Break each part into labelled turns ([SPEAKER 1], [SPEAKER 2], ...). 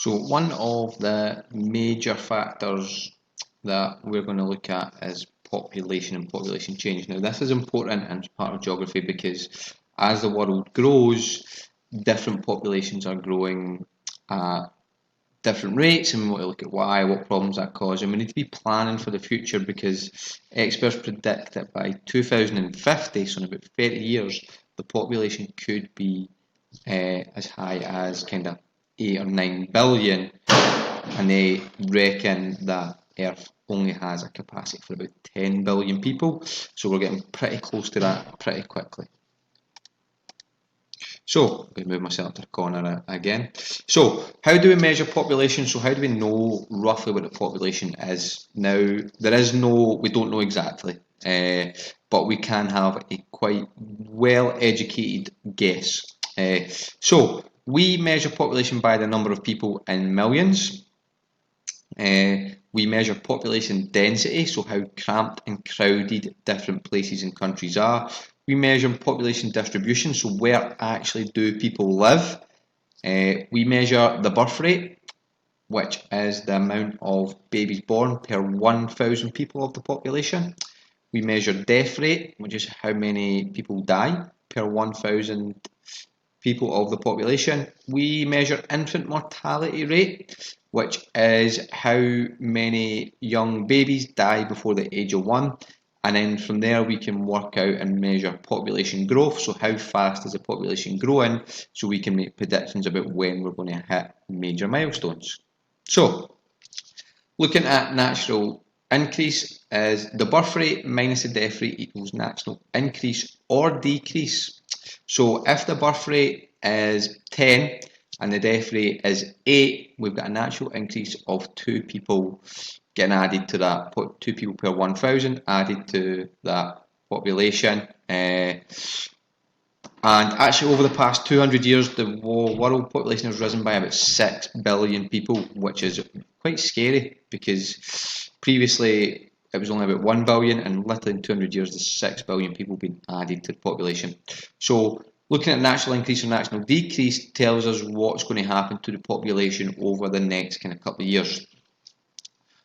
[SPEAKER 1] So one of the major factors that we're going to look at is population and population change. Now this is important and part of geography because as the world grows, different populations are growing at different rates, and we want to look at why, what problems that cause, and we need to be planning for the future because experts predict that by 2050, so in about 30 years, the population could be as high as kind of 8 or 9 billion, and they reckon that Earth only has a capacity for about 10 billion people, so we're getting pretty close to that pretty quickly. So, I'm going to move myself to the corner again. So, how do we measure population? So, how do we know roughly what the population is? Now, we don't know exactly, but we can have a quite well-educated guess. So, we measure population by the number of people in millions. We measure population density, so how cramped and crowded different places and countries are. We measure population distribution, so where actually do people live. We measure the birth rate, which is the amount of babies born per 1,000 people of the population. We measure death rate, which is how many people die per 1,000 people of the population. We measure infant mortality rate, which is how many young babies die before the age of 1. And then from there we can work out and measure population growth, so how fast is the population growing, so we can make predictions about when we're going to hit major milestones. So, looking at natural increase is the birth rate minus the death rate equals natural increase or decrease. So if the birth rate is 10 and the death rate is 8, we've got a natural increase of 2 people getting added to that, 2 people per 1,000 added to that population. And actually over the past 200 years, the world population has risen by about 6 billion people, which is quite scary because previously it was only about 1 billion, and literally in 200 years there's 6 billion people being added to the population. So looking at natural increase or natural decrease tells us what's going to happen to the population over the next kind of couple of years.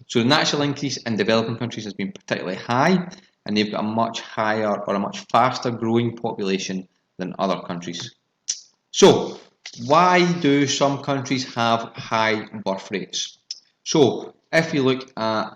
[SPEAKER 1] So the natural increase in developing countries has been particularly high, and they've got a much higher or a much faster growing population than other countries. So why do some countries have high birth rates? So if you look at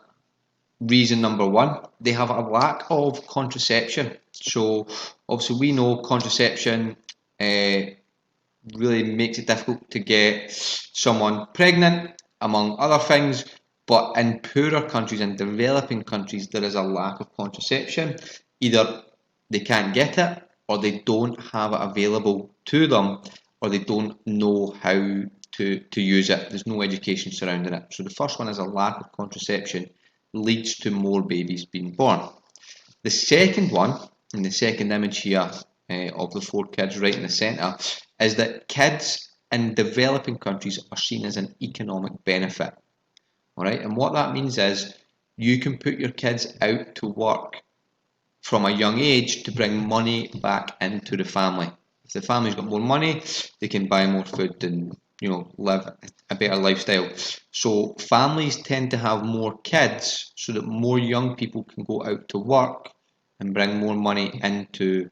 [SPEAKER 1] reason number 1, they have a lack of contraception. So obviously we know contraception really makes it difficult to get someone pregnant, among other things, but in poorer countries and developing countries there is a lack of contraception. Either they can't get it, or they don't have it available to them, or they don't know how to use it. There's no education surrounding it. So the first one is a lack of contraception leads to more babies being born. The second one, in the second image here of the 4 kids right in the centre, is that kids in developing countries are seen as an economic benefit. Alright, and what that means is you can put your kids out to work from a young age to bring money back into the family. If the family's got more money, they can buy more food and live a better lifestyle. So families tend to have more kids so that more young people can go out to work and bring more money into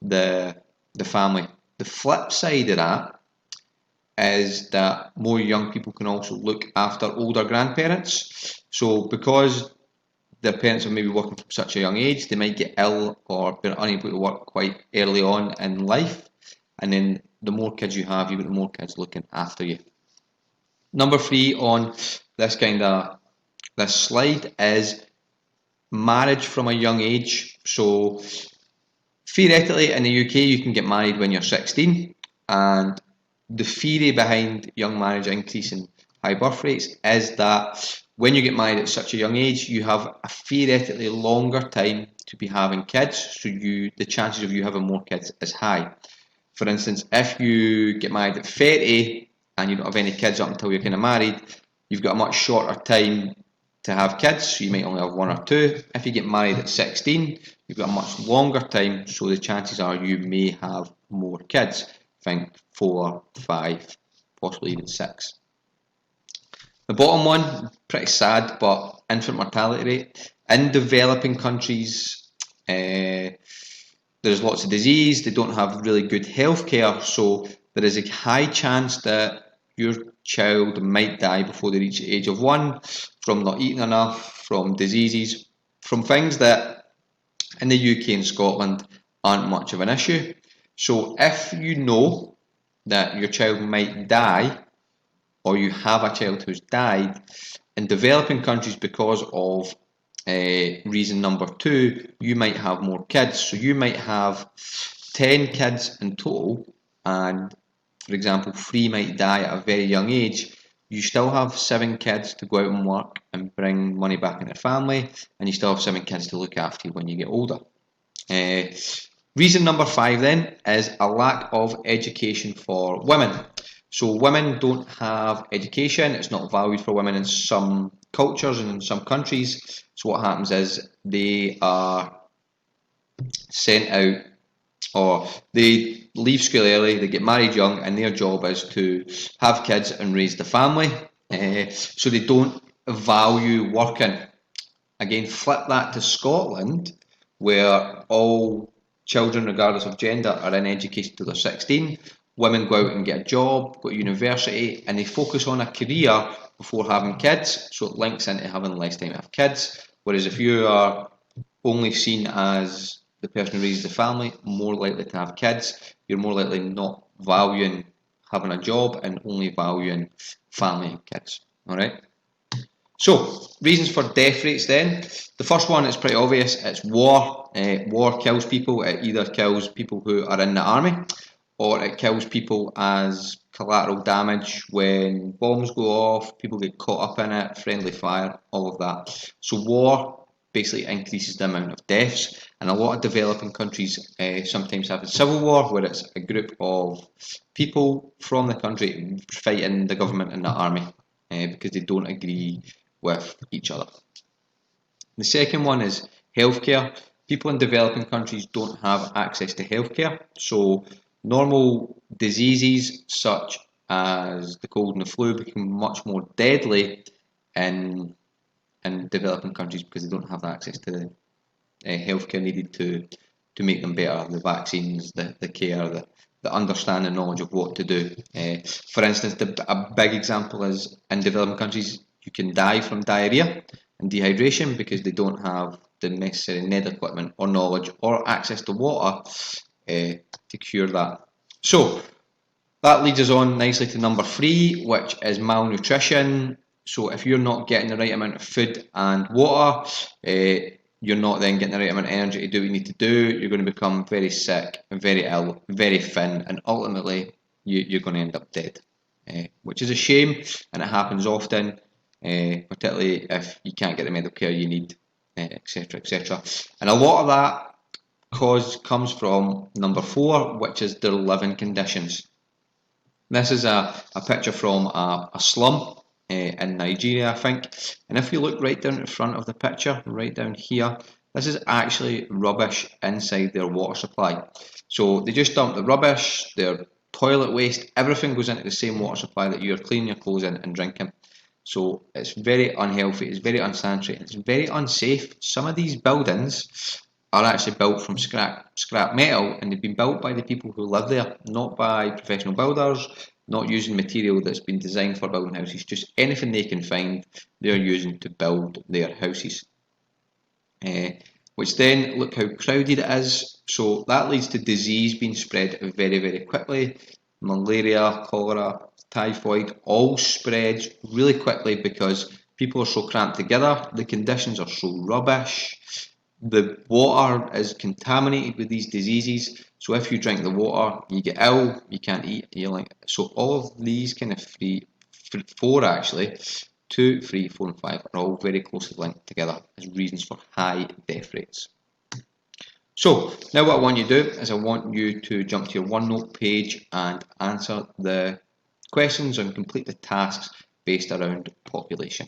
[SPEAKER 1] the family. The flip side of that is that more young people can also look after older grandparents. So because their parents are maybe working from such a young age, they might get ill or be unable to work quite early on in life, and then the more kids you have, you've got the more kids looking after you. Number 3 on this slide is marriage from a young age. So theoretically in the UK you can get married when you're 16, and the theory behind young marriage increase in high birth rates is that when you get married at such a young age, you have a theoretically longer time to be having kids, so the chances of you having more kids is high. For instance, if you get married at 30 and you don't have any kids up until you're kind of married, you've got a much shorter time to have kids, so you might only have 1 or 2. If you get married at 16, you've got a much longer time, so the chances are you may have more kids. Think 4, 5, possibly even 6. The bottom one, pretty sad, but infant mortality rate. In developing countries, there's lots of disease, they don't have really good healthcare, so there is a high chance that your child might die before they reach the age of 1 from not eating enough, from diseases, from things that in the UK and Scotland aren't much of an issue. So if you know that your child might die, or you have a child who's died, in developing countries because of reason number 2, you might have more kids. So you might have 10 kids in total, and for example, 3 might die at a very young age. You still have 7 kids to go out and work and bring money back into the family, and you still have 7 kids to look after you when you get older. Uh, Reason number 5 then is a lack of education for women. So women don't have education, it's not valued for women in some cultures and in some countries. So what happens is they are sent out, or they leave school early, they get married young, and their job is to have kids and raise the family. So they don't value working. Again, flip that to Scotland, where all children, regardless of gender, are in education till they're 16. Women go out and get a job, go to university, and they focus on a career before having kids, so it links into having less time to have kids. Whereas if you are only seen as the person who raises the family, more likely to have kids, you're more likely not valuing having a job and only valuing family and kids. Alright? So, reasons for death rates then. The first one is pretty obvious, it's war. War kills people. It either kills people who are in the army, or it kills people as collateral damage when bombs go off, people get caught up in it, friendly fire, all of that. So war basically increases the amount of deaths, and a lot of developing countries sometimes have a civil war where it's a group of people from the country fighting the government and the army because they don't agree with each other. The second one is healthcare. People in developing countries don't have access to healthcare, so normal diseases such as the cold and the flu become much more deadly in developing countries because they don't have access to the healthcare needed to make them better, the vaccines, the care, the understanding knowledge of what to do. For instance, a big example is in developing countries, you can die from diarrhea and dehydration because they don't have the necessary med equipment or knowledge or access to water to cure that. So that leads us on nicely to number 3, which is malnutrition. So if you're not getting the right amount of food and water, you're not then getting the right amount of energy to do what you need to do, you're going to become very sick, very ill, very thin, and ultimately you're going to end up dead. Which is a shame, and it happens often, particularly if you can't get the medical care you need, etc, etc. And a lot of that cause comes from number 4, which is their living conditions. This is a picture from a slum in Nigeria, I think. And if we look right down at the front of the picture, right down here, this is actually rubbish inside their water supply. So they just dump the rubbish, their toilet waste, everything goes into the same water supply that you're cleaning your clothes in and drinking. So it's very unhealthy, it's very unsanitary, it's very unsafe. Some of these buildings are actually built from scrap metal, and they've been built by the people who live there, not by professional builders, not using material that's been designed for building houses, just anything they can find they're using to build their houses. Which then, look how crowded it is, so that leads to disease being spread very, very quickly. Malaria, cholera, typhoid, all spreads really quickly because people are so cramped together, the conditions are so rubbish, the water is contaminated with these diseases, so if you drink the water, you get ill, you can't eat, so all of these kind of 4 actually, 2, 3, 4 and 5 are all very closely linked together as reasons for high death rates. So now what I want you to do is I want you to jump to your OneNote page and answer the questions and complete the tasks based around population.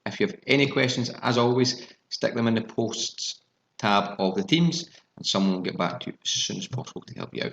[SPEAKER 1] If you have any questions, as always, stick them in the posts tab of the Teams and someone will get back to you as soon as possible to help you out.